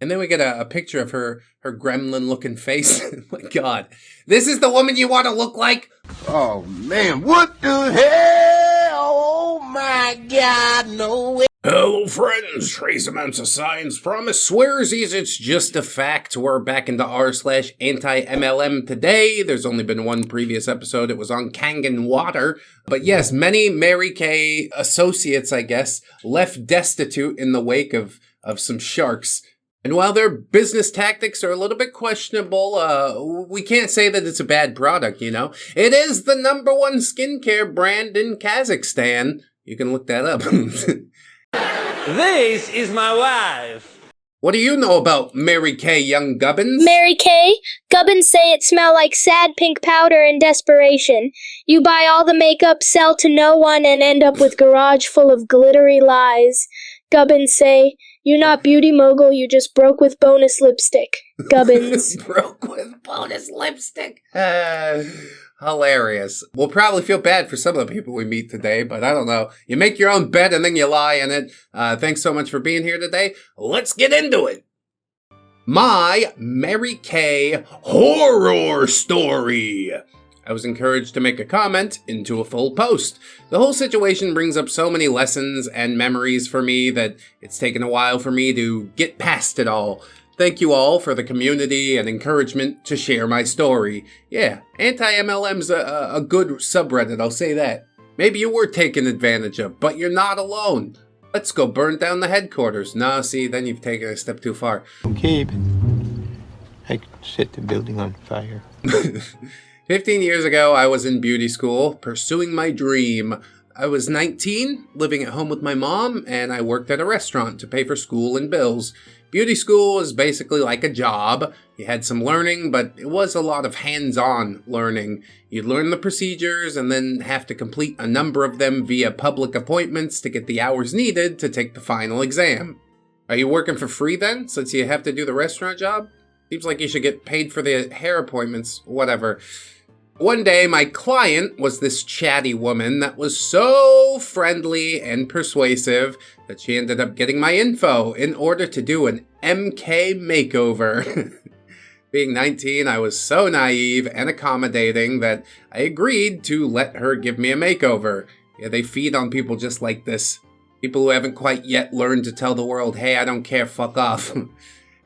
And then we get a picture of her gremlin-looking face. My God. This is the woman you want to look like? Oh, man, what the hell? Oh, my God, no way. Hello, friends. Trace amounts of science promise swearsies. It's just a fact. We're back into r/anti-MLM today. There's only been one previous episode. It was on Kangen water. But yes, many Mary Kay associates, I guess, left destitute in the wake of some sharks. And while their business tactics are a little bit questionable, we can't say that it's a bad product, you know? It is the #1 skincare brand in Kazakhstan. You can look that up. This is my wife. What do you know about Mary Kay, young gubbins? Mary Kay, gubbins say it smell like sad pink powder in desperation. You buy all the makeup, sell to no one, and end up with garage full of glittery lies. Gubbins say, you're not beauty mogul, you just broke with bonus lipstick. Gubbins. Broke with bonus lipstick. Hilarious. We'll probably feel bad for some of the people we meet today, but I don't know. You make your own bed and then you lie in it. Thanks so much for being here today. Let's get into it. My Mary Kay horror story. I was encouraged to make a comment into a full post. The whole situation brings up so many lessons and memories for me that it's taken a while for me to get past it all. Thank you all for the community and encouragement to share my story. Yeah, anti-MLM's a good subreddit, I'll say that. Maybe you were taken advantage of, but you're not alone. Let's go burn down the headquarters. No, see, then you've taken a step too far. Okay, but I could set the building on fire. 15 years ago, I was in beauty school, pursuing my dream. I was 19, living at home with my mom, and I worked at a restaurant to pay for school and bills. Beauty school is basically like a job. You had some learning, but it was a lot of hands-on learning. You'd learn the procedures and then have to complete a number of them via public appointments to get the hours needed to take the final exam. Are you working for free then, since you have to do the restaurant job? Seems like you should get paid for the hair appointments, whatever. One day, my client was this chatty woman that was so friendly and persuasive that she ended up getting my info in order to do an MK makeover. Being 19, I was so naive and accommodating that I agreed to let her give me a makeover. Yeah, they feed on people just like this. People who haven't quite yet learned to tell the world, hey, I don't care, fuck off.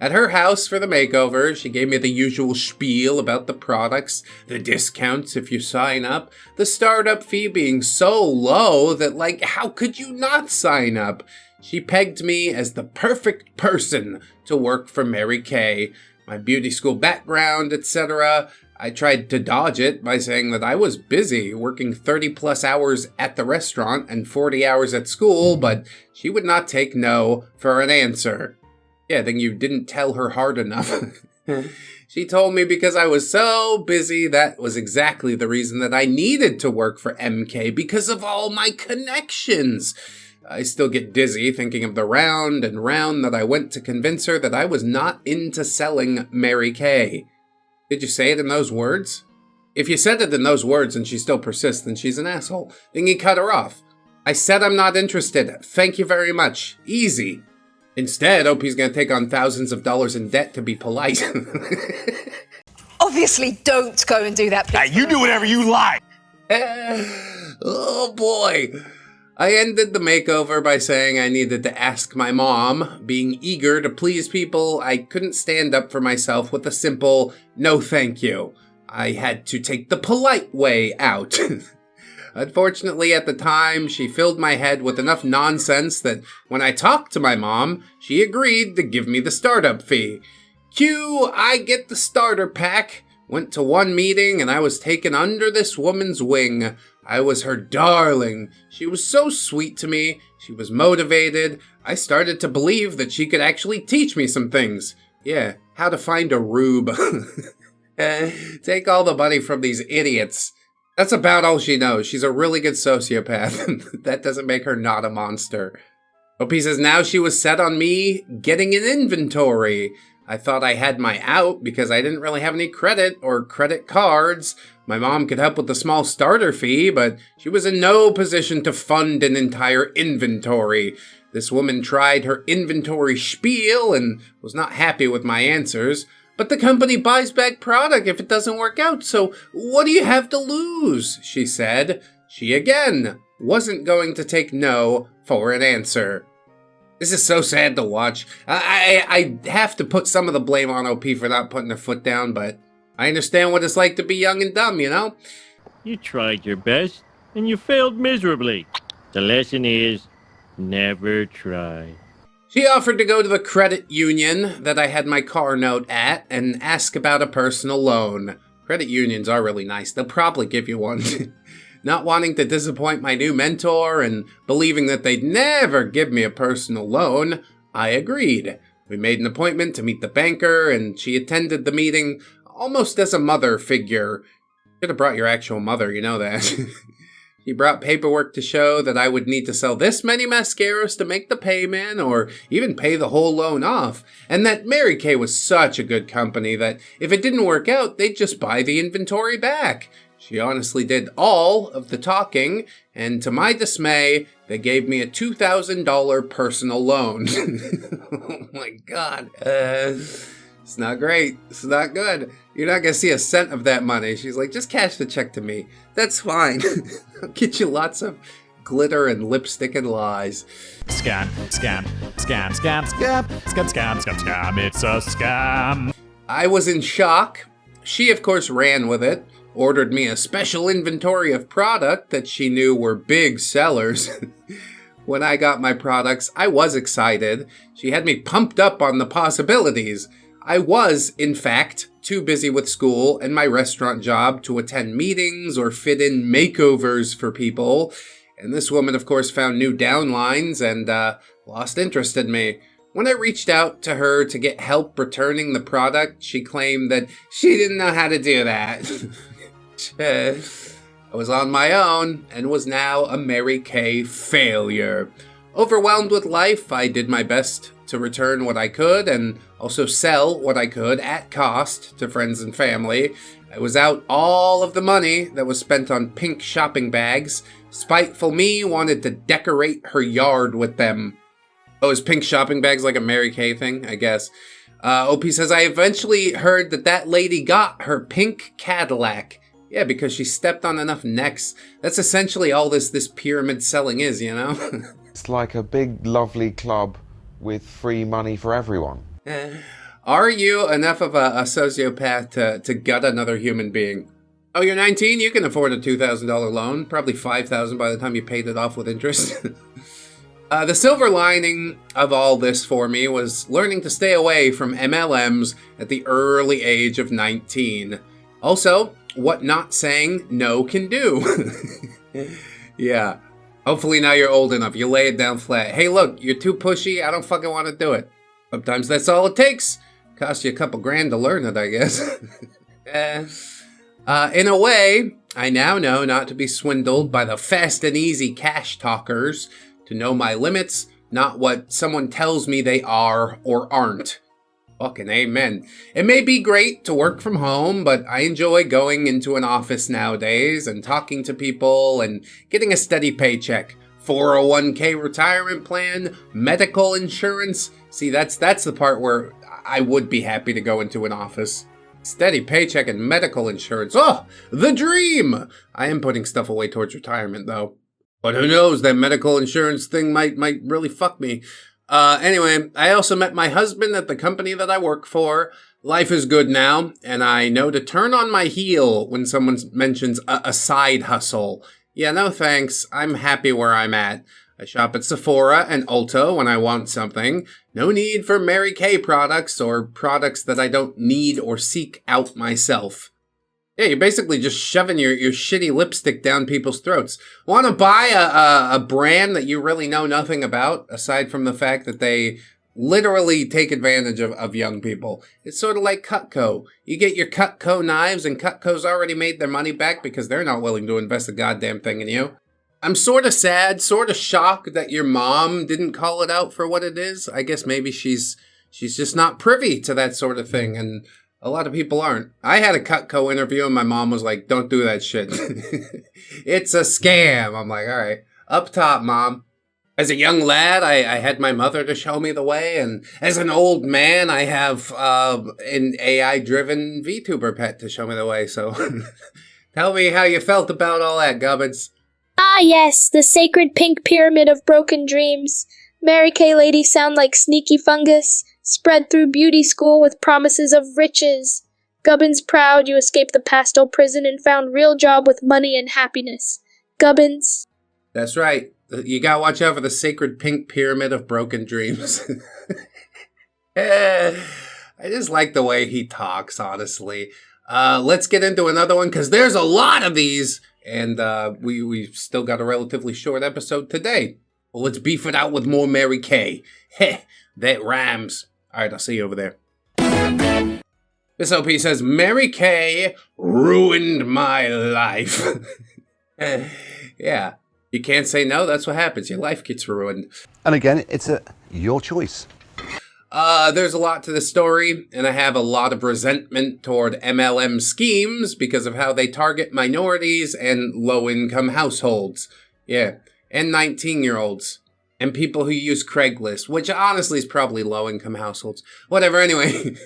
At her house for the makeover, she gave me the usual spiel about the products, the discounts if you sign up, the startup fee being so low that, like, how could you not sign up? She pegged me as the perfect person to work for Mary Kay. My beauty school background, etc. I tried to dodge it by saying that I was busy, working 30-plus hours at the restaurant and 40 hours at school, but she would not take no for an answer. Yeah, then you didn't tell her hard enough. She told me because I was so busy, that was exactly the reason that I needed to work for MK, because of all my connections. I still get dizzy thinking of the round and round that I went to convince her that I was not into selling Mary Kay. Did you say it in those words? If you said it in those words and she still persists, then she's an asshole. Then you cut her off. I said I'm not interested. Thank you very much. Easy. Instead, OP's gonna take on thousands of dollars in debt to be polite. Obviously, don't go and do that, please. Hey, you do whatever you like. Oh boy. I ended the makeover by saying I needed to ask my mom. Being eager to please people, I couldn't stand up for myself with a simple, no thank you. I had to take the polite way out. Unfortunately, at the time, she filled my head with enough nonsense that when I talked to my mom, she agreed to give me the startup fee. Cue, I get the starter pack. Went to one meeting and I was taken under this woman's wing. I was her darling. She was so sweet to me. She was motivated. I started to believe that she could actually teach me some things. Yeah, how to find a rube. Take all the money from these idiots. That's about all she knows. She's a really good sociopath. That doesn't make her not a monster. OP says now she was set on me getting an inventory. I thought I had my out because I didn't really have any credit or credit cards. My mom could help with the small starter fee, but she was in no position to fund an entire inventory. This woman tried her inventory spiel and was not happy with my answers. But the company buys back product if it doesn't work out, so what do you have to lose? She said. She again wasn't going to take no for an answer. This is so sad to watch. I have to put some of the blame on OP for not putting her foot down, but I understand what it's like to be young and dumb, you know? You tried your best, and you failed miserably. The lesson is, never try. She offered to go to the credit union that I had my car note at and ask about a personal loan. Credit unions are really nice. They'll probably give you one. Not wanting to disappoint my new mentor and believing that they'd never give me a personal loan, I agreed. We made an appointment to meet the banker, and she attended the meeting almost as a mother figure. Should have brought your actual mother, you know that. He brought paperwork to show that I would need to sell this many mascaras to make the payment or even pay the whole loan off, and that Mary Kay was such a good company that if it didn't work out, they'd just buy the inventory back. She honestly did all of the talking, and to my dismay, they gave me a $2,000 personal loan. Oh my god. It's not great. It's not good. You're not gonna see a cent of that money. She's like, just cash the check to me. That's fine. I'll get you lots of glitter and lipstick and lies. Scam, scam, scam, scam, scam, scam, scam, scam, scam. It's a scam. I was in shock. She, of course, ran with it. Ordered me a special inventory of product that she knew were big sellers. When I got my products, I was excited. She had me pumped up on the possibilities. I was, in fact, too busy with school and my restaurant job to attend meetings or fit in makeovers for people. And this woman, of course, found new downlines and lost interest in me. When I reached out to her to get help returning the product, she claimed that she didn't know how to do that. I was on my own and was now a Mary Kay failure. Overwhelmed with life, I did my best to return what I could and also sell what I could at cost to friends and family. I was out all of the money that was spent on pink shopping bags. Spiteful me wanted to decorate her yard with them. Oh, is pink shopping bags like a Mary Kay thing? I guess. OP says, I eventually heard that lady got her pink Cadillac. Yeah, because she stepped on enough necks. That's essentially all this pyramid selling is, you know? It's like a big, lovely club with free money for everyone. Are you enough of a sociopath to gut another human being? Oh, you're 19? You can afford a $2,000 loan. Probably $5,000 by the time you paid it off with interest. The silver lining of all this for me was learning to stay away from MLMs at the early age of 19. Also, what not saying no can do. Yeah. Hopefully now you're old enough. You lay it down flat. Hey, look, you're too pushy. I don't fucking want to do it. Sometimes that's all it takes. Cost you a couple grand to learn it, I guess. In a way, I now know not to be swindled by the fast and easy cash talkers, to know my limits, not what someone tells me they are or aren't. Fucking amen. It may be great to work from home, but I enjoy going into an office nowadays and talking to people and getting a steady paycheck. 401k retirement plan, medical insurance. See, that's the part where I would be happy to go into an office. Steady paycheck and medical insurance. Oh, the dream! I am putting stuff away towards retirement, though. But who knows, that medical insurance thing might really fuck me. Anyway, I also met my husband at the company that I work for. Life is good now, and I know to turn on my heel when someone mentions a side hustle. Yeah, no thanks. I'm happy where I'm at. I shop at Sephora and Ulta when I want something. No need for Mary Kay products or products that I don't need or seek out myself. Yeah, you're basically just shoving your shitty lipstick down people's throats. Want to buy a brand that you really know nothing about, aside from the fact that they literally take advantage of young people. It's sort of like Cutco. You get your Cutco knives, and Cutco's already made their money back because they're not willing to invest a goddamn thing in you. I'm sort of sad, sort of shocked that your mom didn't call it out for what it is. I guess maybe she's just not privy to that sort of thing, and a lot of people aren't. I had a Cutco interview and my mom was like, don't do that shit. It's a scam. I'm like, all right, up top, Mom. As a young lad, I had my mother to show me the way, and as an old man, I have an AI-driven VTuber pet to show me the way, so tell me how you felt about all that, Gubbins. Ah yes, the sacred pink pyramid of broken dreams. Mary Kay ladies sound like sneaky fungus, spread through beauty school with promises of riches. Gubbins proud you escaped the pastel prison and found real job with money and happiness. Gubbins. That's right. You gotta watch out for the sacred pink pyramid of broken dreams. I just like the way he talks, honestly. Let's get into another one, because there's a lot of these, and we've still got a relatively short episode today. Well, let's beef it out with more Mary Kay. Heh, that rhymes. All right, I'll see you over there. This OP says, Mary Kay ruined my life. Yeah, you can't say no, that's what happens. Your life gets ruined. And again, it's your choice. There's a lot to the story, and I have a lot of resentment toward MLM schemes because of how they target minorities and low-income households. Yeah, and 19-year-olds. And people who use Craigslist, which honestly is probably low-income households. Whatever, anyway.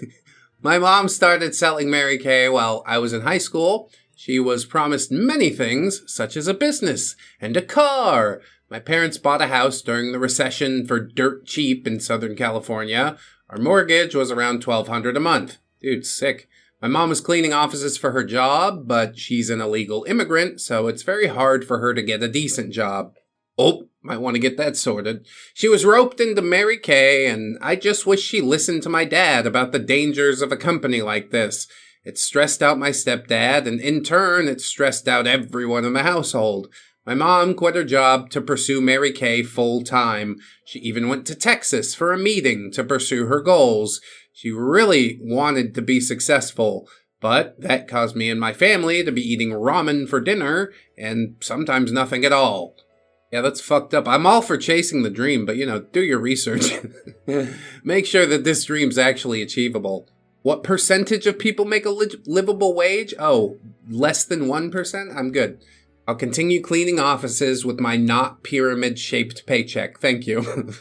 My mom started selling Mary Kay while I was in high school. She was promised many things, such as a business and a car. My parents bought a house during the recession for dirt cheap in Southern California. Our mortgage was around $1,200 a month. Dude, sick. My mom was cleaning offices for her job, but she's an illegal immigrant, so it's very hard for her to get a decent job. Oh, might want to get that sorted. She was roped into Mary Kay, and I just wish she listened to my dad about the dangers of a company like this. It stressed out my stepdad, and in turn, it stressed out everyone in the household. My mom quit her job to pursue Mary Kay full-time. She even went to Texas for a meeting to pursue her goals. She really wanted to be successful, but that caused me and my family to be eating ramen for dinner, and sometimes nothing at all. Yeah, that's fucked up. I'm all for chasing the dream, but, do your research. Make sure that this dream's actually achievable. What percentage of people make a livable wage? Oh, less than 1%? I'm good. I'll continue cleaning offices with my not pyramid-shaped paycheck. Thank you.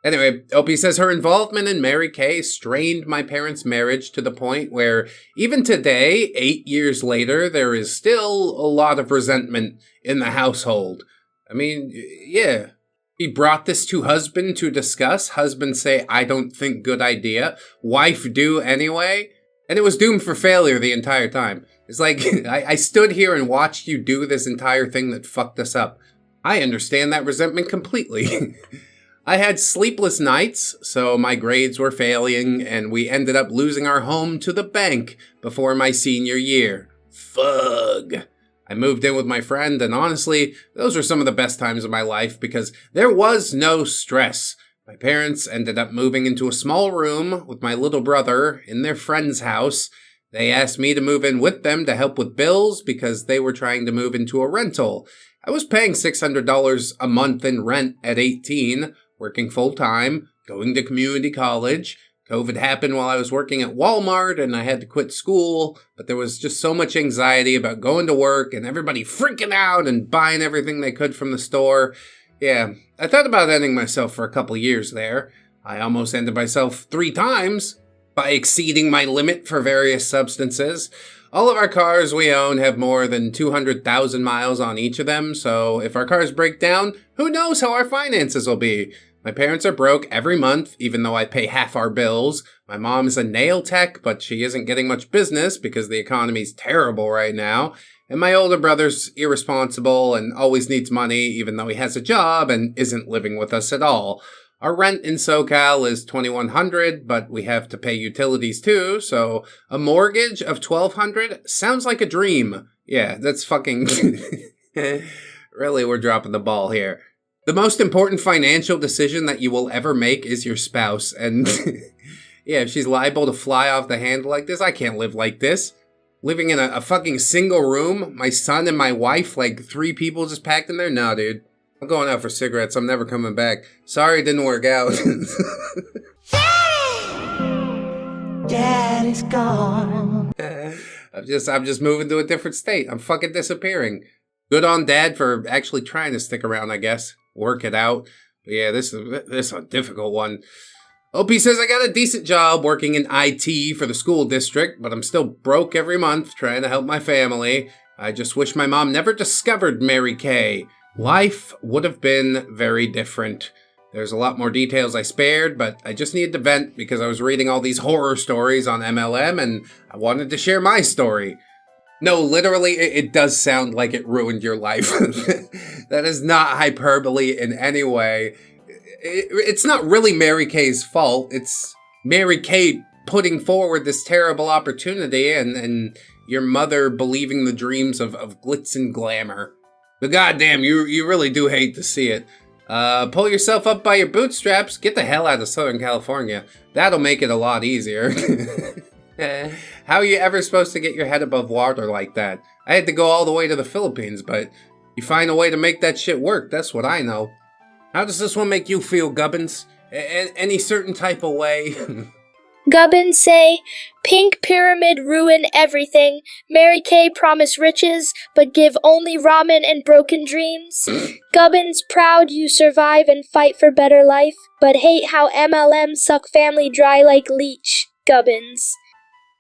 Anyway, Opie says her involvement in Mary Kay strained my parents' marriage to the point where even today, 8 years later, there is still a lot of resentment in the household. I mean, yeah. He brought this to husband to discuss. Husband say, I don't think good idea. Wife do anyway. And it was doomed for failure the entire time. It's like, I stood here and watched you do this entire thing that fucked us up. I understand that resentment completely. I had sleepless nights, so my grades were failing, and we ended up losing our home to the bank before my senior year. Fug. I moved in with my friend, and honestly, those were some of the best times of my life because there was no stress. My parents ended up moving into a small room with my little brother in their friend's house. They asked me to move in with them to help with bills because they were trying to move into a rental. I was paying $600 a month in rent at 18, working full-time, going to community college. COVID happened while I was working at Walmart and I had to quit school, but there was just so much anxiety about going to work and everybody freaking out and buying everything they could from the store. Yeah, I thought about ending myself for a couple years there. I almost ended myself 3 times by exceeding my limit for various substances. All of our cars we own have more than 200,000 miles on each of them, so if our cars break down, who knows how our finances will be? My parents are broke every month, even though I pay half our bills. My mom is a nail tech, but she isn't getting much business because the economy's terrible right now. And my older brother's irresponsible and always needs money, even though he has a job and isn't living with us at all. Our rent in SoCal is $2,100, but we have to pay utilities too, so a mortgage of $1,200 sounds like a dream. Yeah, that's fucking... Really, we're dropping the ball here. The most important financial decision that you will ever make is your spouse, and yeah, if she's liable to fly off the handle like this, I can't live like this. Living in a fucking single room, my son and my wife, like 3 people just packed in there? Nah, dude. I'm going out for cigarettes. I'm never coming back. Sorry it didn't work out. Daddy's gone. I'm just moving to a different state. I'm fucking disappearing. Good on Dad for actually trying to stick around, I guess. Work it out. But yeah, this is a difficult one. OP says I got a decent job working in IT for the school district, but I'm still broke every month trying to help my family. I just wish my mom never discovered Mary Kay. Life would have been very different. There's a lot more details I spared, but I just needed to vent because I was reading all these horror stories on MLM and I wanted to share my story. No, literally, it does sound like it ruined your life. That is not hyperbole in any way. It's not really Mary Kay's fault. It's Mary Kay putting forward this terrible opportunity and your mother believing the dreams of glitz and glamour. But goddamn, you really do hate to see it. Pull yourself up by your bootstraps. Get the hell out of Southern California. That'll make it a lot easier. How are you ever supposed to get your head above water like that? I had to go all the way to the Philippines, but you find a way to make that shit work. That's what I know. How does this one make you feel, Gubbins? Any certain type of way? Gubbins say, Pink Pyramid ruin everything. Mary Kay promise riches, but give only ramen and broken dreams. Gubbins proud you survive and fight for better life, but hate how MLM suck family dry like leech. Gubbins.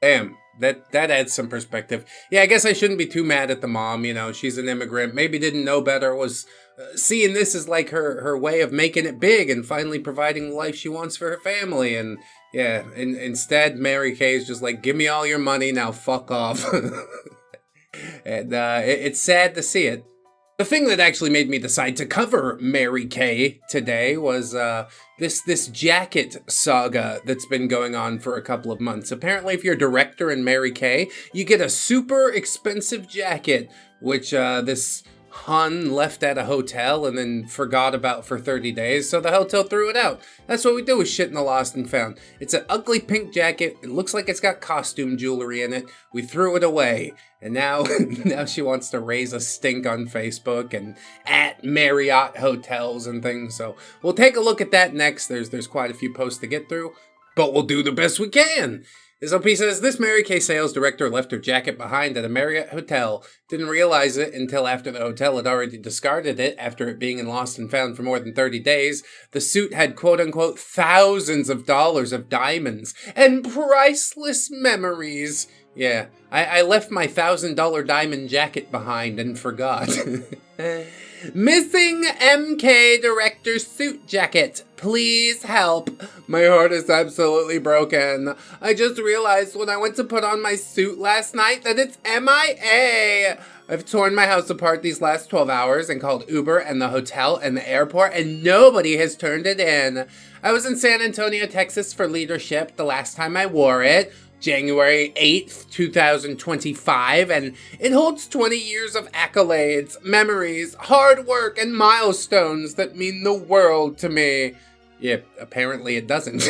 Damn, that adds some perspective. Yeah, I guess I shouldn't be too mad at the mom. You know, she's an immigrant. Maybe didn't know better. Was seeing this as like her way of making it big and finally providing the life she wants for her family. And yeah, instead, Mary Kay is just like, give me all your money, now fuck off. And it's sad to see it. The thing that actually made me decide to cover Mary Kay today was this jacket saga that's been going on for a couple of months. Apparently, if you're a director in Mary Kay, you get a super expensive jacket, which this hun left at a hotel and then forgot about for 30 days, so the hotel threw it out. That's what we do with shit in the lost and found. It's an ugly pink jacket. It looks like it's got costume jewelry in it. We threw it away. And now she wants to raise a stink on Facebook and at Marriott hotels and things. So we'll take a look at that next. There's quite a few posts to get through, but we'll do the best we can. This OP says, this Mary Kay sales director left her jacket behind at a Marriott hotel. Didn't realize it until after the hotel had already discarded it after it being in lost and found for more than 30 days. The suit had quote-unquote thousands of dollars of diamonds and priceless memories. Yeah, I left my $1,000 diamond jacket behind and forgot. Missing MK director suit jacket. Please help. My heart is absolutely broken. I just realized when I went to put on my suit last night that it's MIA. I've torn my house apart these last 12 hours and called Uber and the hotel and the airport and nobody has turned it in. I was in San Antonio, Texas for leadership the last time I wore it. January 8th, 2025, and it holds 20 years of accolades, memories, hard work, and milestones that mean the world to me. Yeah, apparently it doesn't.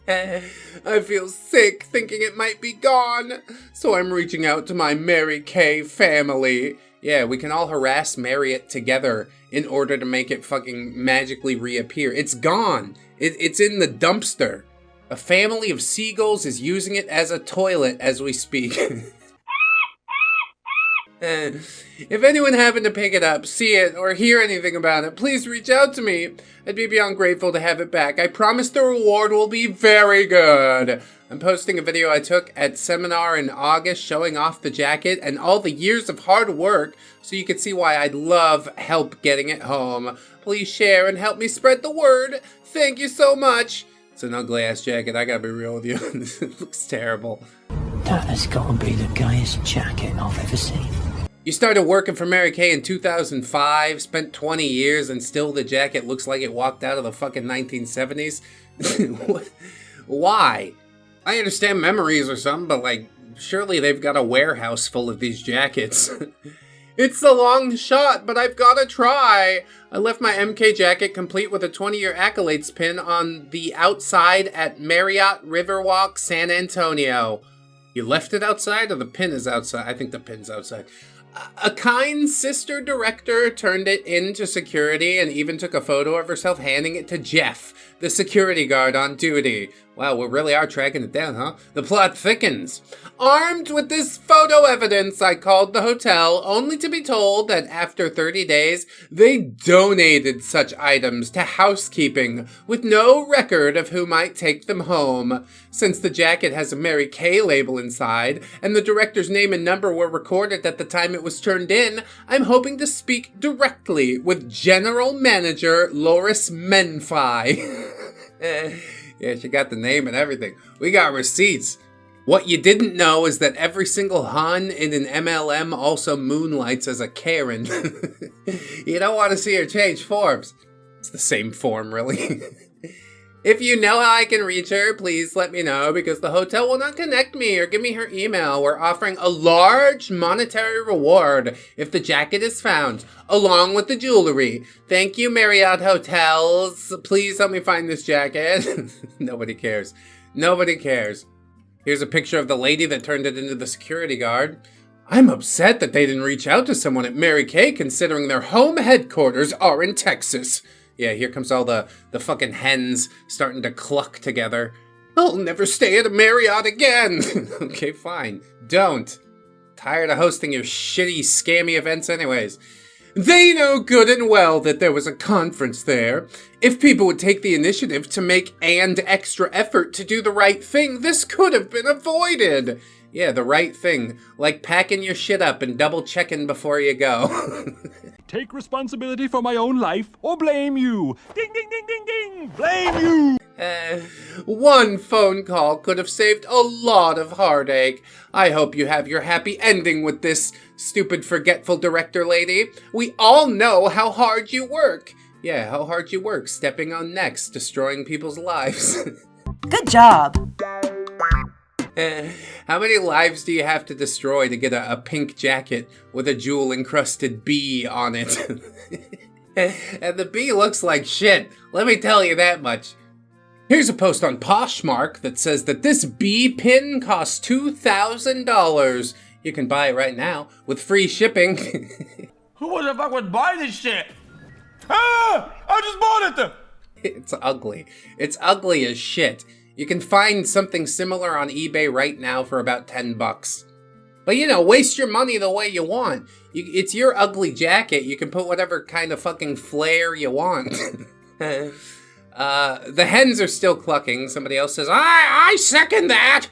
I feel sick thinking it might be gone, so I'm reaching out to my Mary Kay family. Yeah, we can all harass Marriott together in order to make it fucking magically reappear. It's gone. It's in the dumpster. A family of seagulls is using it as a toilet as we speak. If anyone happened to pick it up, see it, or hear anything about it, please reach out to me. I'd be beyond grateful to have it back. I promise the reward will be very good. I'm posting a video I took at seminar in August showing off the jacket and all the years of hard work so you can see why I'd love help getting it home. Please share and help me spread the word. Thank you so much. It's an ugly ass jacket, I gotta be real with you. It looks terrible. That has gotta be the gayest jacket I've ever seen. You started working for Mary Kay in 2005, spent 20 years, and still the jacket looks like it walked out of the fucking 1970s? Why? I understand memories or something, but like, surely they've got a warehouse full of these jackets. It's a long shot, but I've gotta try. I left my MK jacket complete with a 20-year accolades pin on the outside at Marriott Riverwalk, San Antonio. You left it outside or the pin is outside? I think the pin's outside. A kind sister director turned it into security and even took a photo of herself handing it to Jeff, the security guard on duty. Wow, we really are tracking it down, huh? The plot thickens. Armed with this photo evidence, I called the hotel, only to be told that after 30 days, they donated such items to housekeeping, with no record of who might take them home. Since the jacket has a Mary Kay label inside, and the director's name and number were recorded at the time it was turned in, I'm hoping to speak directly with General Manager Loris Menfi. Yeah, she got the name and everything. We got receipts. What you didn't know is that every single hun in an MLM also moonlights as a Karen. You don't want to see her change forms. It's the same form, really. If you know how I can reach her, please let me know, because the hotel will not connect me or give me her email. We're offering a large monetary reward if the jacket is found, along with the jewelry. Thank you, Marriott Hotels. Please help me find this jacket. Nobody cares. Nobody cares. Here's a picture of the lady that turned it into the security guard. I'm upset that they didn't reach out to someone at Mary Kay, considering their home headquarters are in Texas. Yeah, here comes all the fucking hens starting to cluck together. I'll never stay at a Marriott again. Okay, fine. Don't. Tired of hosting your shitty, scammy events anyways. They know good and well that there was a conference there. If people would take the initiative to make and extra effort to do the right thing, this could have been avoided. Yeah, the right thing. Like packing your shit up and double checking before you go. Take responsibility for my own life or blame you. Ding, ding, ding, ding, ding. Blame you. One phone call could have saved a lot of heartache. I hope you have your happy ending with this stupid forgetful director lady. We all know how hard you work. Yeah, how hard you work, stepping on necks, destroying people's lives. Good job. How many lives do you have to destroy to get a pink jacket with a jewel-encrusted bee on it? And the bee looks like shit, let me tell you that much. Here's a post on Poshmark that says that this bee pin costs $2,000. You can buy it right now with free shipping. Who the fuck would buy this shit? Ah! I just bought it! It's ugly. It's ugly as shit. You can find something similar on eBay right now for about $10. But you know, waste your money the way you want. It's your ugly jacket. You can put whatever kind of fucking flair you want. The hens are still clucking. Somebody else says, I second that.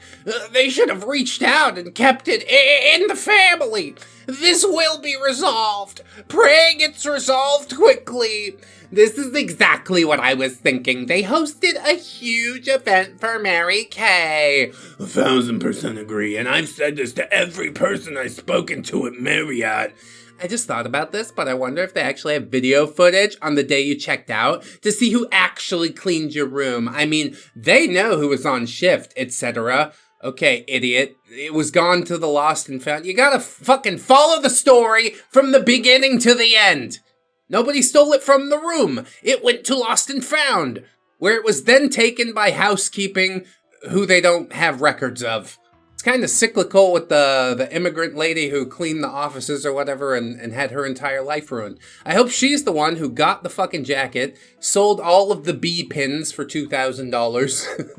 They should have reached out and kept it in the family. This will be resolved. Pray it's resolved quickly. This is exactly what I was thinking. They hosted a huge event for Mary Kay. 1,000% agree, and I've said this to every person I've spoken to at Marriott. I just thought about this, but I wonder if they actually have video footage on the day you checked out to see who actually cleaned your room. I mean, they know who was on shift, etc. Okay, idiot. It was gone to the lost and found. You gotta fucking follow the story from the beginning to the end. Nobody stole it from the room. It went to lost and found, where it was then taken by housekeeping, who they don't have records of. It's kind of cyclical with the immigrant lady who cleaned the offices or whatever and had her entire life ruined. I hope she's the one who got the fucking jacket, sold all of the bee pins for $2,000,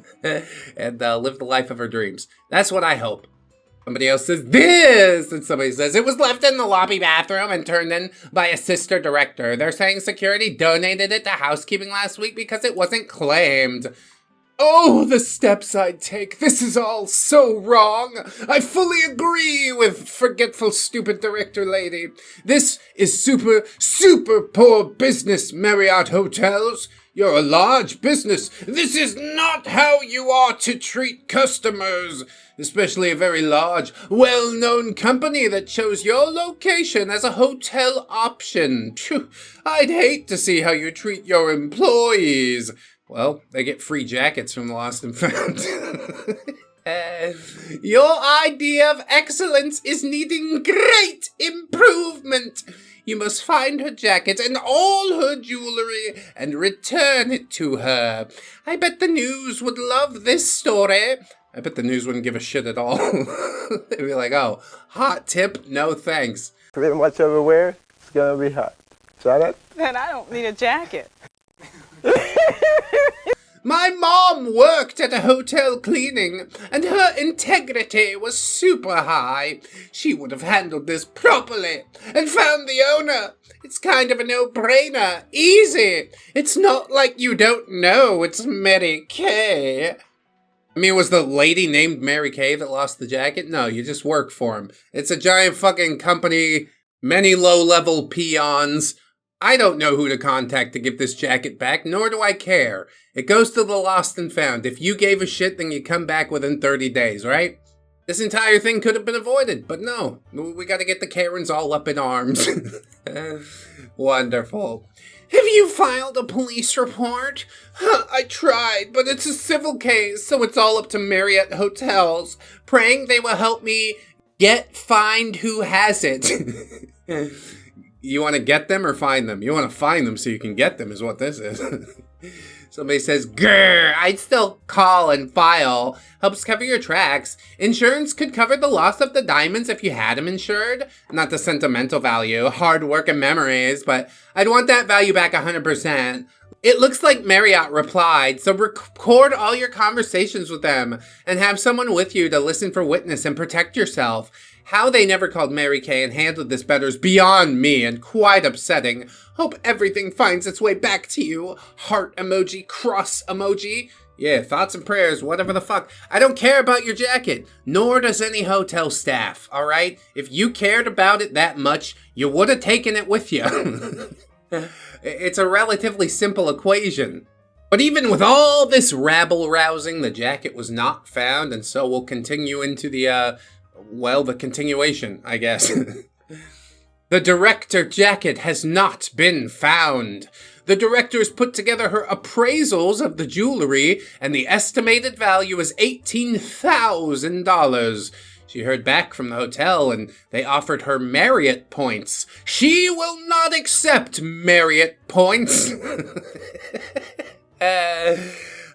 and lived the life of her dreams. That's what I hope. Somebody else says this, and somebody says it was left in the lobby bathroom and turned in by a sister director. They're saying security donated it to housekeeping last week because it wasn't claimed. Oh, the steps I'd take. This is all so wrong. I fully agree with forgetful stupid director lady. This is super poor business, Marriott Hotels. You're a large business. This is not how you are to treat customers, especially a very large, well-known company that chose your location as a hotel option. Phew, I'd hate to see how you treat your employees. Well, they get free jackets from Lost and Found. Your idea of excellence is needing great improvement. You must find her jacket and all her jewelry and return it to her. I bet the news would love this story. I bet the news wouldn't give a shit at all. They'd be like, oh, hot tip, no thanks. Pretty much everywhere, it's gonna be hot. Shut it? Then I don't need a jacket. My mom worked at a hotel cleaning, and her integrity was super high. She would have handled this properly and found the owner. It's kind of a no-brainer. Easy. It's not like you don't know it's Mary Kay. I mean, was the lady named Mary Kay that lost the jacket? No, you just work for him. It's a giant fucking company, many low-level peons. I don't know who to contact to give this jacket back, nor do I care. It goes to the lost and found. If you gave a shit, then you come back within 30 days, right? This entire thing could have been avoided, but no. We gotta get the Karens all up in arms. Wonderful. Have you filed a police report? I tried, but it's a civil case, so it's all up to Marriott Hotels. Praying they will help me find who has it. You want to get them or find them? You want to find them so you can get them is what this is. Somebody says, grr, I'd still call and file. Helps cover your tracks. Insurance could cover the loss of the diamonds if you had them insured. Not the sentimental value, hard work and memories, but I'd want that value back 100%. It looks like Marriott replied, so record all your conversations with them and have someone with you to listen for witness and protect yourself. How they never called Mary Kay and handled this better is beyond me and quite upsetting. Hope everything finds its way back to you. Heart emoji, cross emoji. Yeah, thoughts and prayers, whatever the fuck. I don't care about your jacket, nor does any hotel staff, alright? If you cared about it that much, you would have taken it with you. It's a relatively simple equation. But even with all this rabble-rousing, the jacket was not found, and so we'll continue into the continuation, I guess. The director jacket has not been found. The directors put together her appraisals of the jewelry, and the estimated value is $18,000. She heard back from the hotel, and they offered her Marriott points. She will not accept Marriott points. I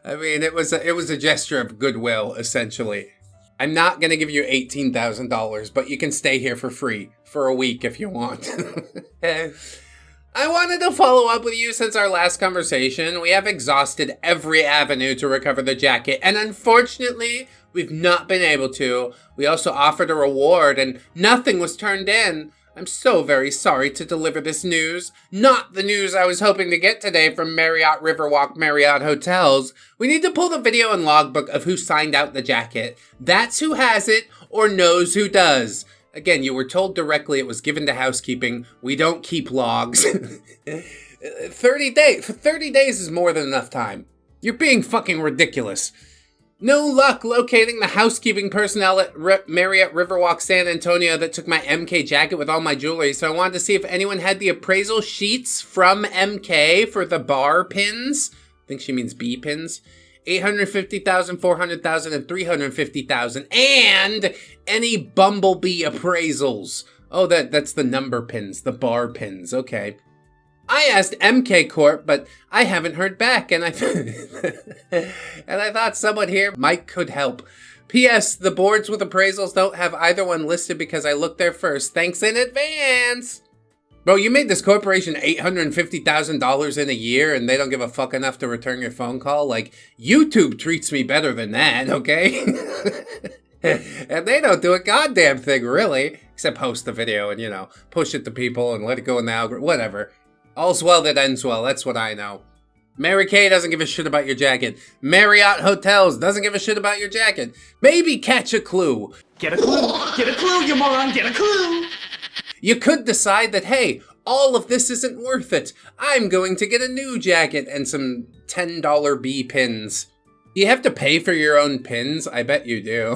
mean, it was a gesture of goodwill, essentially. I'm not going to give you $18,000, but you can stay here for free for a week if you want. I wanted to follow up with you since our last conversation. We have exhausted every avenue to recover the jacket, and unfortunately, we've not been able to. We also offered a reward, and nothing was turned in. I'm so very sorry to deliver this news. Not the news I was hoping to get today from Marriott Riverwalk Marriott Hotels. We need to pull the video and logbook of who signed out the jacket. That's who has it or knows who does. Again, you were told directly it was given to housekeeping. We don't keep logs. 30 days is more than enough time. You're being fucking ridiculous. No luck locating the housekeeping personnel at Marriott Riverwalk San Antonio that took my MK jacket with all my jewelry, so I wanted to see if anyone had the appraisal sheets from MK for the bar pins. I think she means B pins. 850,000, 400,000, and 350,000, and any Bumblebee appraisals. Oh, that's the number pins, the bar pins. Okay. I asked MK Corp, but I haven't heard back, and I thought someone here could help. P.S. The boards with appraisals don't have either one listed because I looked there first. Thanks in advance. Bro, you made this corporation $850,000 in a year, and they don't give a fuck enough to return your phone call? Like, YouTube treats me better than that, okay? And they don't do a goddamn thing, really, except post the video and, push it to people and let it go in the algorithm, whatever. All's well that ends well, that's what I know. Mary Kay doesn't give a shit about your jacket. Marriott Hotels doesn't give a shit about your jacket. Maybe catch a clue. Get a clue! Get a clue, you moron! Get a clue! You could decide that, hey, all of this isn't worth it. I'm going to get a new jacket and some $10 B pins. Do you have to pay for your own pins? I bet you do.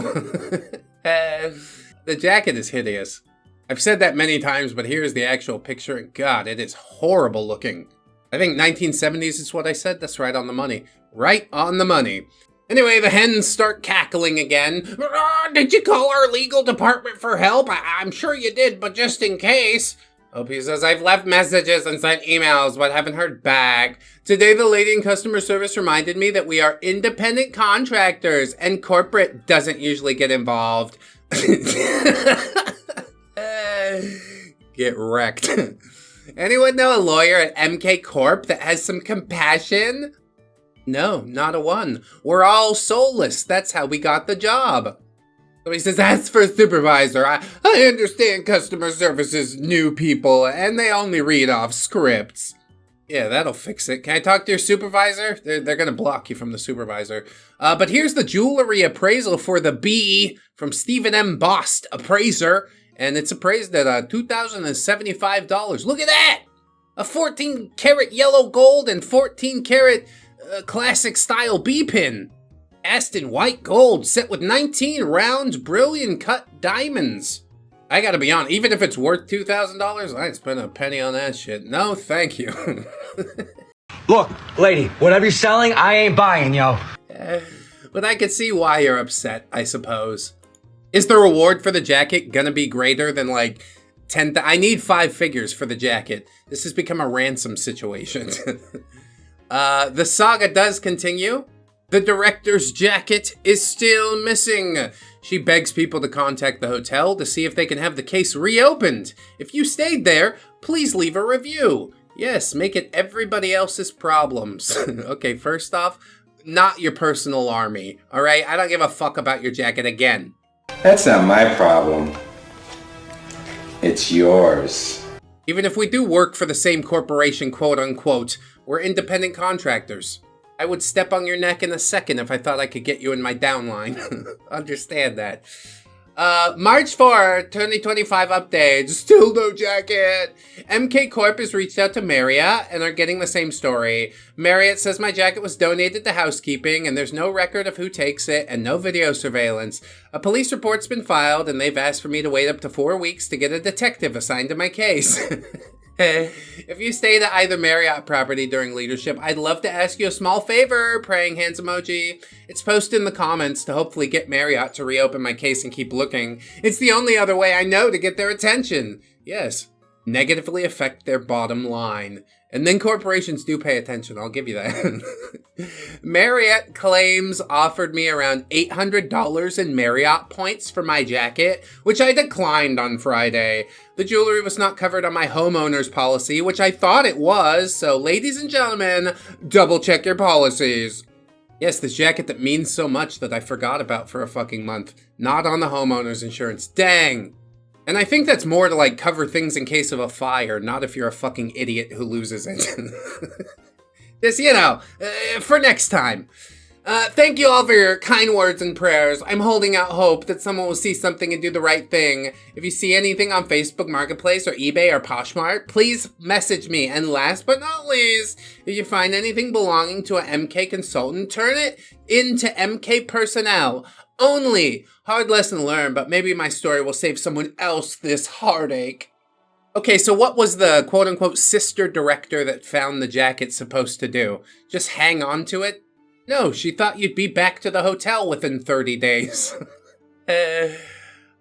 The jacket is hideous. I've said that many times, but here's the actual picture, and God, it is horrible looking. I think 1970s is what I said. That's right on the money. Right on the money. Anyway, the hens start cackling again. Did you call our legal department for help? I'm sure you did, but just in case. Opie says, I've left messages and sent emails, but haven't heard back. Today, the lady in customer service reminded me that we are independent contractors, and corporate doesn't usually get involved. Get wrecked. Anyone know a lawyer at MK Corp that has some compassion? No, not a one. We're all soulless. That's how we got the job. So he says, that's for supervisor. I understand customer service is new people and they only read off scripts. Yeah, that'll fix it. Can I talk to your supervisor? They're going to block you from the supervisor. But here's the jewelry appraisal for the B from Stephen M. Bost, appraiser. And it's appraised at $2,075. Look at that! A 14 karat yellow gold and 14 karat classic style B pin. Cast in white gold, set with 19 round, brilliant cut diamonds. I gotta be honest, even if it's worth $2,000, I ain't spend a penny on that shit. No, thank you. Look, lady, whatever you're selling, I ain't buying, yo. But I could see why you're upset, I suppose. Is the reward for the jacket gonna be greater than like 10? I need 5 figures for the jacket. This has become a ransom situation. The saga does continue. The director's jacket is still missing. She begs people to contact the hotel to see if they can have the case reopened. If you stayed there, please leave a review. Yes, make it everybody else's problems. Okay, first off, not your personal army, all right? I don't give a fuck about your jacket again. That's not my problem. It's yours. Even if we do work for the same corporation, quote unquote, we're independent contractors. I would step on your neck in a second if I thought I could get you in my downline. Understand that. March 4, 2025 update. Still no jacket. MK Corp has reached out to Marriott and are getting the same story. Marriott says my jacket was donated to housekeeping and there's no record of who takes it and no video surveillance. A police report's been filed and they've asked for me to wait up to 4 weeks to get a detective assigned to my case. If you stayed at either Marriott property during leadership, I'd love to ask you a small favor, praying hands emoji. It's posted in the comments to hopefully get Marriott to reopen my case and keep looking. It's the only other way I know to get their attention. Yes, negatively affect their bottom line. And then corporations do pay attention, I'll give you that. Marriott claims offered me around $800 in Marriott points for my jacket, which I declined on Friday. The jewelry was not covered on my homeowner's policy, which I thought it was, so ladies and gentlemen, double check your policies. Yes, this jacket that means so much that I forgot about for a fucking month. Not on the homeowner's insurance. Dang! And I think that's more to, like, cover things in case of a fire, not if you're a fucking idiot who loses it. Just, you know, for next time. Thank you all for your kind words and prayers. I'm holding out hope that someone will see something and do the right thing. If you see anything on Facebook Marketplace or eBay or Poshmark, please message me. And last but not least, if you find anything belonging to an MK consultant, turn it into MK personnel. Only. Hard lesson learned, but maybe my story will save someone else this heartache. Okay, so what was the quote-unquote sister director that found the jacket supposed to do? Just hang on to it? No, she thought you'd be back to the hotel within 30 days.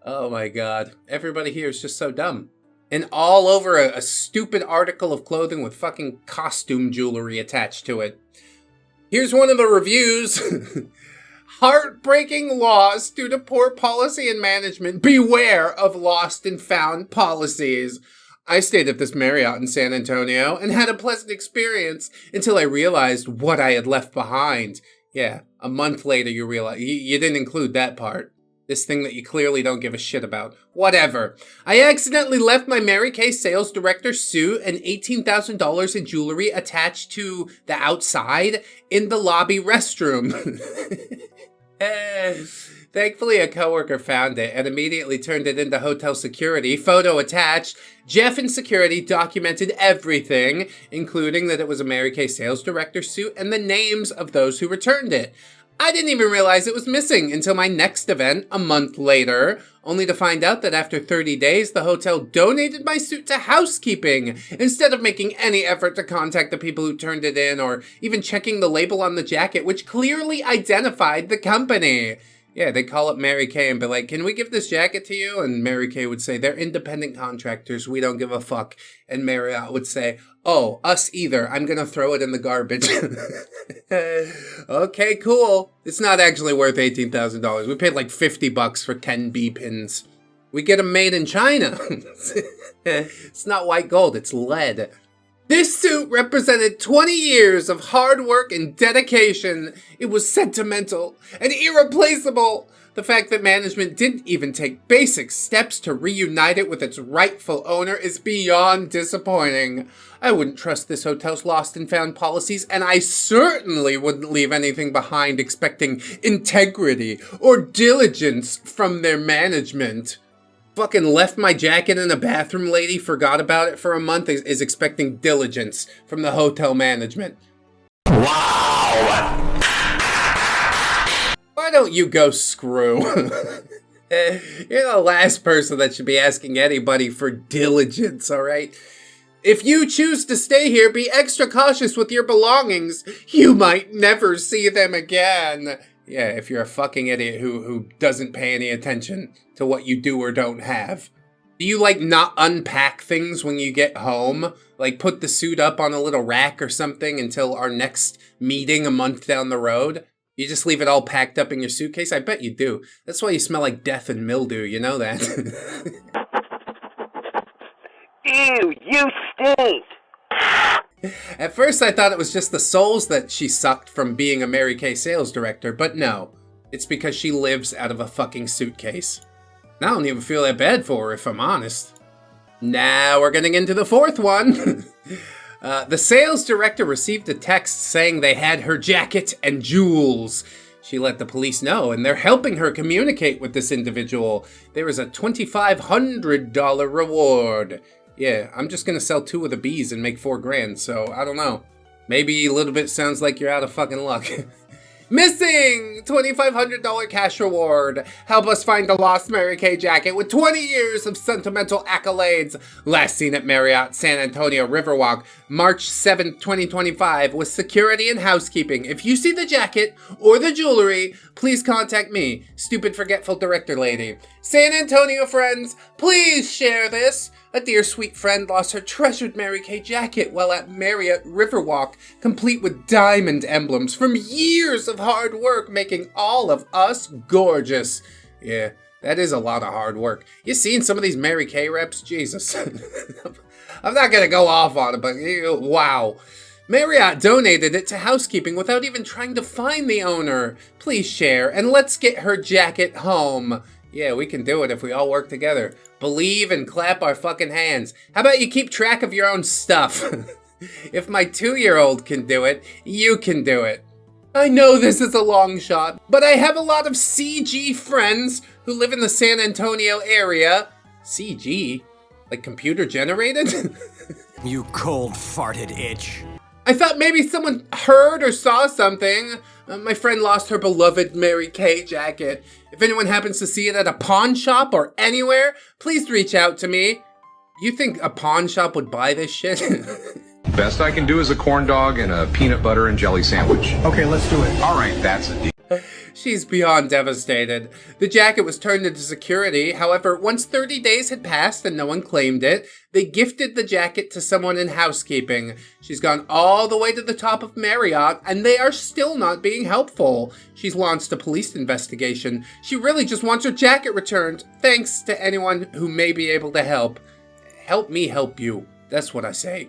Oh my god. Everybody here is just so dumb. And all over a stupid article of clothing with fucking costume jewelry attached to it. Here's one of the reviews. Heartbreaking loss due to poor policy and management. Beware of lost and found policies. I stayed at this Marriott in San Antonio and had a pleasant experience until I realized what I had left behind. Yeah, a month later you realize you didn't include that part. This thing that you clearly don't give a shit about. Whatever. I accidentally left my Mary Kay sales director suit and $18,000 in jewelry attached to the outside in the lobby restroom. Thankfully, a coworker found it and immediately turned it into hotel security. Photo attached. Jeff in security documented everything, including that it was a Mary Kay sales director suit and the names of those who returned it. I didn't even realize it was missing until my next event a month later, only to find out that after 30 days, the hotel donated my suit to housekeeping instead of making any effort to contact the people who turned it in or even checking the label on the jacket, which clearly identified the company. Yeah, they'd call up Mary Kay and be like, can we give this jacket to you? And Mary Kay would say, they're independent contractors. We don't give a fuck. And Marriott would say, oh, us either. I'm going to throw it in the garbage. Okay, cool. It's not actually worth $18,000. We paid like $50 for 10 B pins. We get them made in China. It's not white gold, it's lead. This suit represented 20 years of hard work and dedication. It was sentimental and irreplaceable. The fact that management didn't even take basic steps to reunite it with its rightful owner is beyond disappointing. I wouldn't trust this hotel's lost and found policies, and I certainly wouldn't leave anything behind expecting integrity or diligence from their management. Fucking left my jacket in a bathroom lady, forgot about it for a month, is expecting diligence from the hotel management. Wow! Why don't you go screw? You're the last person that should be asking anybody for diligence, alright? If you choose to stay here, be extra cautious with your belongings. You might never see them again. Yeah, if you're a fucking idiot who doesn't pay any attention to what you do or don't have. Do you, like, not unpack things when you get home? Like, put the suit up on a little rack or something until our next meeting a month down the road? You just leave it all packed up in your suitcase? I bet you do. That's why you smell like death and mildew, you know that. Ew, you stink! At first I thought it was just the souls that she sucked from being a Mary Kay sales director, but no. It's because she lives out of a fucking suitcase. I don't even feel that bad for her, if I'm honest. Now we're getting into the fourth one. The sales director received a text saying they had her jacket and jewels. She let the police know, and they're helping her communicate with this individual. There is a $2,500 reward. Yeah, I'm just gonna sell 2 of the bees and make $4,000, so I don't know. Maybe a little bit sounds like you're out of fucking luck. Missing! $2,500 cash reward. Help us find the lost Mary Kay jacket with 20 years of sentimental accolades. Last seen at Marriott San Antonio Riverwalk, March 7th, 2025, with security and housekeeping. If you see the jacket or the jewelry, please contact me, stupid forgetful director lady. San Antonio friends, please share this. A dear sweet friend lost her treasured Mary Kay jacket while at Marriott Riverwalk, complete with diamond emblems from years of hard work, making all of us gorgeous. Yeah, that is a lot of hard work. You seen some of these Mary Kay reps? Jesus. I'm not gonna go off on it, but wow. Marriott donated it to housekeeping without even trying to find the owner. Please share, and let's get her jacket home. Yeah, we can do it if we all work together. Believe and clap our fucking hands. How about you keep track of your own stuff? If my 2-year-old can do it, you can do it. I know this is a long shot, but I have a lot of CG friends who live in the San Antonio area. CG? Like computer generated? You cold-farted itch. I thought maybe someone heard or saw something. My friend lost her beloved Mary Kay jacket. If anyone happens to see it at a pawn shop or anywhere, please reach out to me. You think a pawn shop would buy this shit? Best I can do is a corn dog and a peanut butter and jelly sandwich. Okay, let's do it. All right, that's a deal. She's beyond devastated. The jacket was turned into security. However, once 30 days had passed and no one claimed it, they gifted the jacket to someone in housekeeping. She's gone all the way to the top of Marriott, and they are still not being helpful. She's launched a police investigation. She really just wants her jacket returned. Thanks to anyone who may be able to help. Help me help you. That's what I say.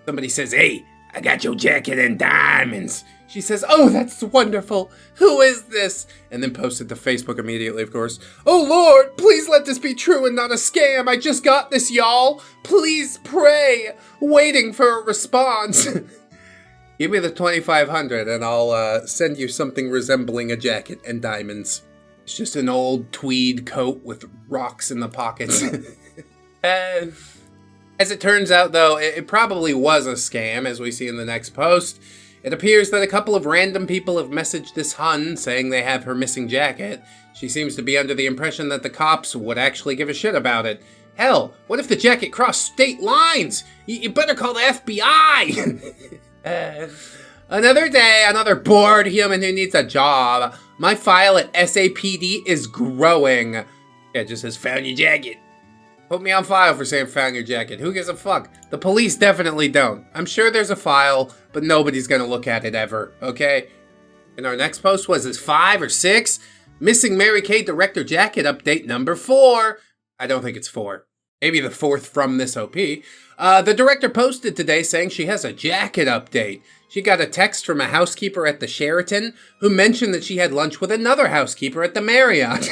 Somebody says, "Hey, I got your jacket and diamonds." She says, "Oh, that's wonderful. Who is this?" And then posted to Facebook immediately, of course. "Oh, Lord, please let this be true and not a scam. I just got this, y'all. Please pray. Waiting for a response." Give me the 2,500 and I'll send you something resembling a jacket and diamonds. It's just an old tweed coat with rocks in the pockets. As it turns out, though, it probably was a scam, as we see in the next post. It appears that a couple of random people have messaged this Hun saying they have her missing jacket. She seems to be under the impression that the cops would actually give a shit about it. Hell, what if the jacket crossed state lines? You better call the FBI! Another day, another bored human who needs a job. My file at SAPD is growing. Yeah, it just says, "Found your jacket." Put me on file for saying found your jacket. Who gives a fuck? The police definitely don't. I'm sure there's a file, but nobody's gonna look at it ever, okay? And our next post was this 5 or 6? Missing Mary Kay director jacket update number 4. I don't think it's 4. Maybe the fourth from this OP. The director posted today saying she has a jacket update. She got a text from a housekeeper at the Sheraton who mentioned that she had lunch with another housekeeper at the Marriott.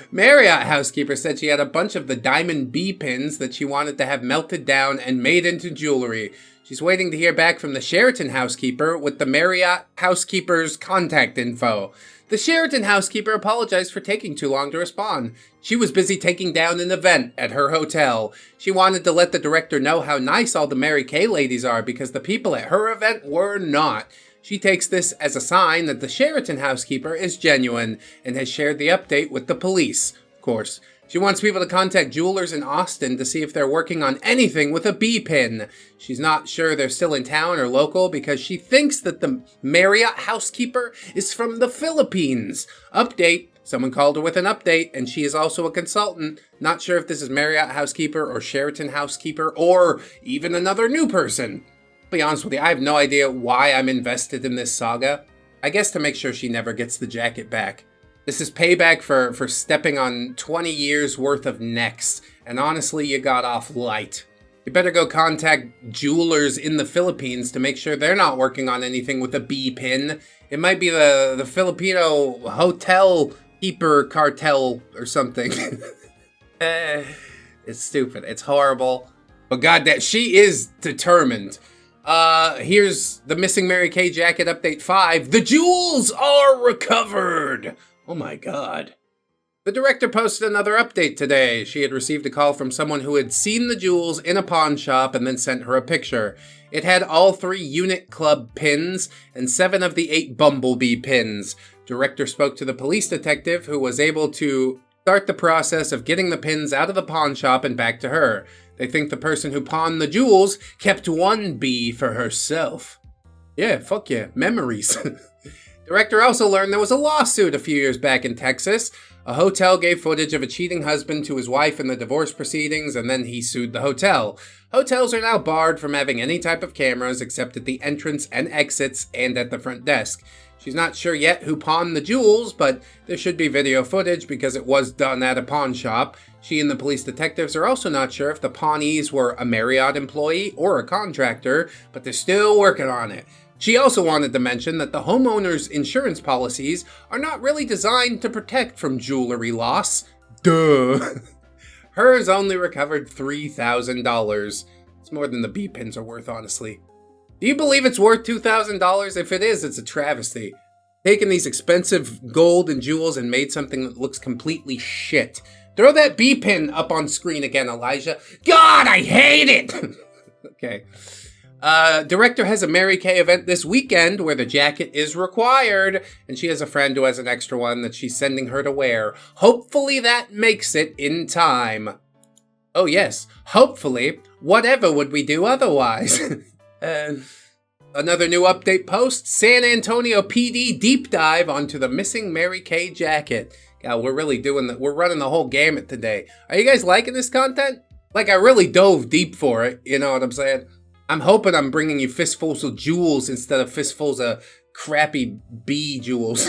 Marriott housekeeper said she had a bunch of the diamond B pins that she wanted to have melted down and made into jewelry. She's waiting to hear back from the Sheraton housekeeper with the Marriott housekeeper's contact info. The Sheraton housekeeper apologized for taking too long to respond. She was busy taking down an event at her hotel. She wanted to let the director know how nice all the Mary Kay ladies are because the people at her event were not. She takes this as a sign that the Sheraton housekeeper is genuine and has shared the update with the police. Of course, she wants people to contact jewelers in Austin to see if they're working on anything with a B pin. She's not sure they're still in town or local because she thinks that the Marriott housekeeper is from the Philippines. Update. Someone called her with an update, and she is also a consultant. Not sure if this is Marriott housekeeper or Sheraton housekeeper or even another new person. To be honest with you, I have no idea why I'm invested in this saga. I guess to make sure she never gets the jacket back. This is payback for stepping on 20 years worth of necks, and honestly, you got off light. You better go contact jewelers in the Philippines to make sure they're not working on anything with a B pin. It might be the Filipino hotel keeper cartel or something. It's stupid. It's horrible. But goddamn, she is determined. Here's the missing Mary Kay jacket update 5. The jewels are recovered. Oh my god. The director posted another update today. She had received a call from someone who had seen the jewels in a pawn shop and then sent her a picture. It had all 3 Unit Club pins and 7 of the 8 Bumblebee pins. Director spoke to the police detective who was able to start the process of getting the pins out of the pawn shop and back to her. They think the person who pawned the jewels kept 1 B for herself. Yeah, fuck yeah, memories. Director also learned there was a lawsuit a few years back in Texas. A hotel gave footage of a cheating husband to his wife in the divorce proceedings, and then he sued the hotel. Hotels are now barred from having any type of cameras except at the entrance and exits and at the front desk. She's not sure yet who pawned the jewels, but there should be video footage because it was done at a pawn shop. She and the police detectives are also not sure if the pawnees were a Marriott employee or a contractor, but they're still working on it. She also wanted to mention that the homeowner's insurance policies are not really designed to protect from jewelry loss. Duh. Hers only recovered $3,000. It's more than the B pins are worth, honestly. Do you believe it's worth $2,000? If it is, it's a travesty. Taken these expensive gold and jewels and made something that looks completely shit. Throw that B pin up on screen again, Elijah. God, I hate it! Okay. Director has a Mary Kay event this weekend where the jacket is required, and she has a friend who has an extra one that she's sending her to wear. Hopefully that makes it in time. Oh yes, hopefully. Whatever would we do otherwise? Another new update post, San Antonio PD deep dive onto the missing Mary Kay jacket. God, we're really doing that. We're running the whole gamut today. Are you guys liking this content? Like, I really dove deep for it, you know what I'm saying? I'm hoping I'm bringing you fistfuls of jewels instead of fistfuls of crappy bee jewels.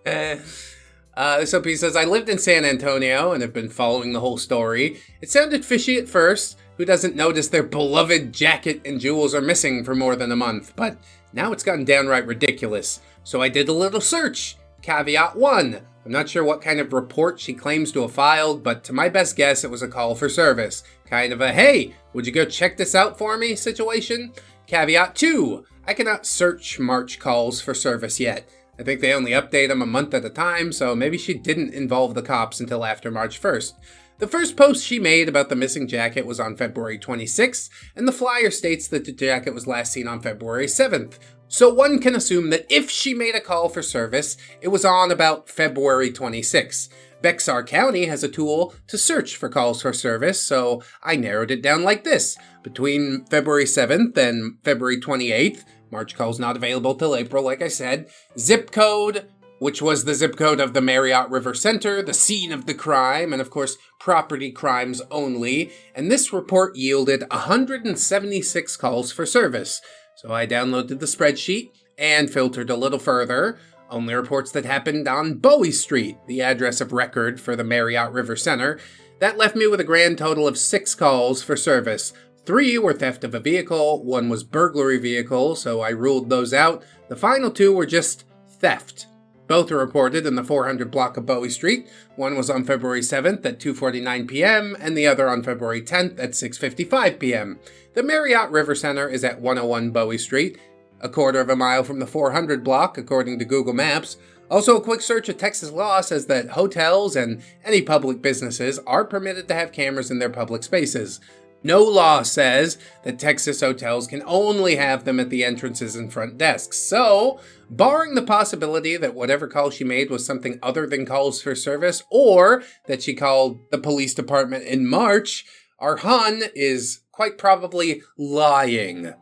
This OP says, I lived in San Antonio and have been following the whole story. It sounded fishy at first. Who doesn't notice their beloved jacket and jewels are missing for more than a month? But now it's gotten downright ridiculous. So I did a little search. Caveat 1. I'm not sure what kind of report she claims to have filed, but to my best guess, it was a call for service. Kind of a, hey, would you go check this out for me situation? Caveat 2. I cannot search March calls for service yet. I think they only update them a month at a time, so maybe she didn't involve the cops until after March 1st. The first post she made about the missing jacket was on February 26th, and the flyer states that the jacket was last seen on February 7th. So one can assume that if she made a call for service, it was on about February 26th. Bexar County has a tool to search for calls for service, so I narrowed it down like this. Between February 7th and February 28th, March calls not available till April, like I said, zip code, which was the zip code of the Marriott River Center, the scene of the crime, and of course, property crimes only, and this report yielded 176 calls for service. So I downloaded the spreadsheet and filtered a little further. only reports that happened on Bowie Street, the address of record for the Marriott River Center. That left me with a grand total of 6 calls for service. 3 were theft of a vehicle, 1 was burglary vehicle, so I ruled those out. The final 2 were just theft. Both are reported in the 400 block of Bowie Street. One was on February 7th at 2:49 p.m. and the other on February 10th at 6:55 p.m. The Marriott River Center is at 101 Bowie Street, a quarter of a mile from the 400 block, according to Google Maps. Also, a quick search of Texas law says that hotels and any public businesses are permitted to have cameras in their public spaces. No law says that Texas hotels can only have them at the entrances and front desks. So, barring the possibility that whatever call she made was something other than calls for service, or that she called the police department in March, our Hun is quite probably lying.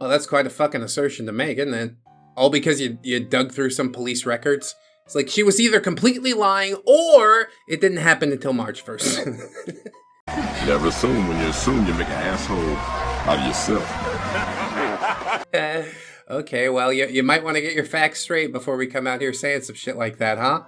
Well, that's quite a fucking assertion to make, isn't it? All because you dug through some police records? It's like she was either completely lying, or it didn't happen until March 1st. Never assume. When you assume, you make an asshole out of yourself. Okay, well, you might want to get your facts straight before we come out here saying some shit like that, huh?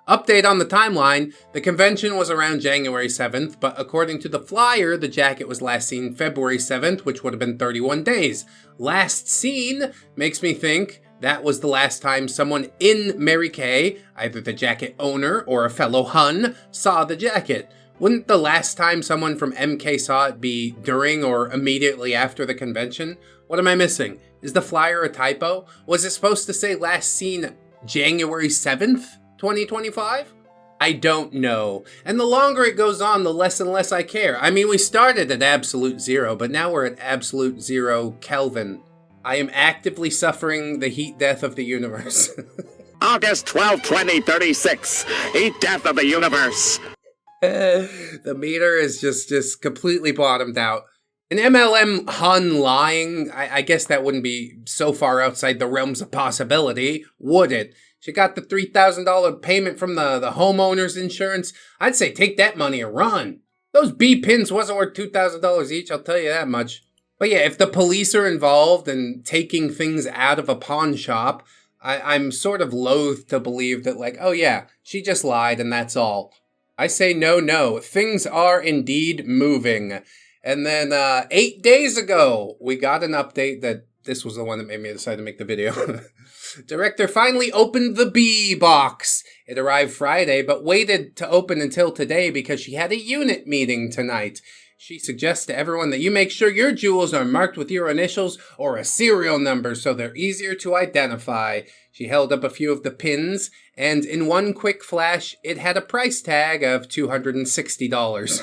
Update on the timeline. The convention was around January 7th, but according to the flyer, the jacket was last seen February 7th, which would have been 31 days. Last seen makes me think that was the last time someone in Mary Kay, either the jacket owner or a fellow Hun, saw the jacket. Wouldn't the last time someone from MK saw it be during or immediately after the convention? What am I missing? Is the flyer a typo? Was it supposed to say last seen January 7th, 2025? I don't know. And the longer it goes on, the less and less I care. I mean, we started at absolute 0, but now we're at absolute 0 Kelvin. I am actively suffering the heat death of the universe. August 12, 2036. Heat death of the universe. The meter is just completely bottomed out. An MLM Hun lying, I guess that wouldn't be so far outside the realms of possibility, would it? She got the $3,000 payment from the homeowner's insurance. I'd say take that money and run. Those B-pins wasn't worth $2,000 each, I'll tell you that much. But yeah, if the police are involved in taking things out of a pawn shop, I'm sort of loath to believe that, like, oh yeah, she just lied and that's all. I say no. Things are indeed moving. And then 8 days ago, we got an update that this was the one that made me decide to make the video. Director finally opened the B box. It arrived Friday, but waited to open until today because she had a unit meeting tonight. She suggests to everyone that you make sure your jewels are marked with your initials or a serial number so they're easier to identify. She held up a few of the pins, and in one quick flash, it had a price tag of $260.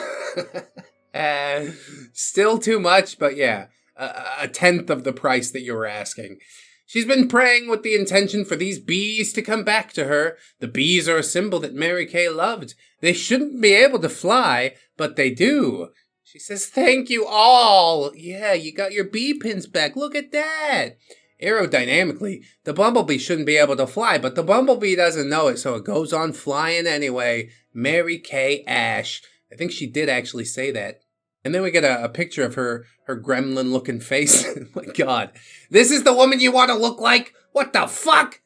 Still too much, but yeah, a tenth of the price that you were asking. She's been praying with the intention for these bees to come back to her. The bees are a symbol that Mary Kay loved. They shouldn't be able to fly, but they do. She says, thank you all. Yeah, you got your bee pins back. Look at that. Aerodynamically, the bumblebee shouldn't be able to fly, but the bumblebee doesn't know it, so it goes on flying anyway. Mary Kay Ash. I think she did actually say that. And then we get a picture of her gremlin-looking face. Oh my God. This is the woman you want to look like? What the fuck?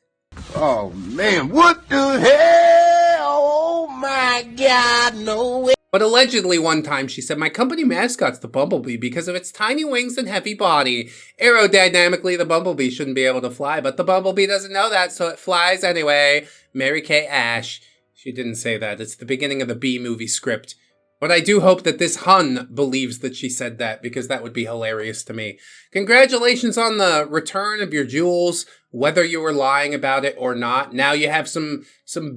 Oh, man, what the hell? Oh, my God, no way. But allegedly one time she said, my company mascot's the bumblebee because of its tiny wings and heavy body. Aerodynamically, the bumblebee shouldn't be able to fly, but the bumblebee doesn't know that, so it flies anyway. Mary Kay Ash. She didn't say that. It's the beginning of the B movie script. But I do hope that this Hun believes that she said that, because that would be hilarious to me. Congratulations on the return of your jewels, whether you were lying about it or not. Now you have some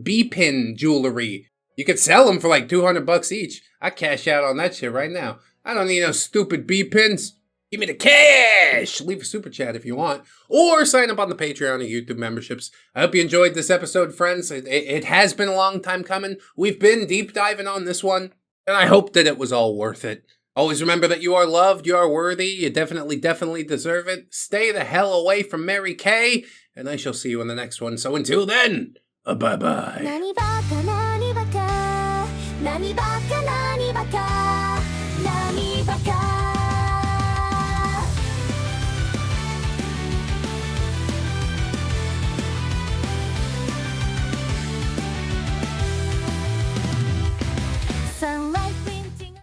B-pin jewelry. You could sell them for like $200 each. I'd cash out on that shit right now. I don't need no stupid B-pins. Give me the cash! Leave a super chat if you want. Or sign up on the Patreon or YouTube memberships. I hope you enjoyed this episode, friends. It has been a long time coming. We've been deep diving on this one. And I hope that it was all worth it. Always remember that you are loved, you are worthy, you definitely deserve it. Stay the hell away from Mary Kay, and I shall see you in the next one. So until then, bye-bye.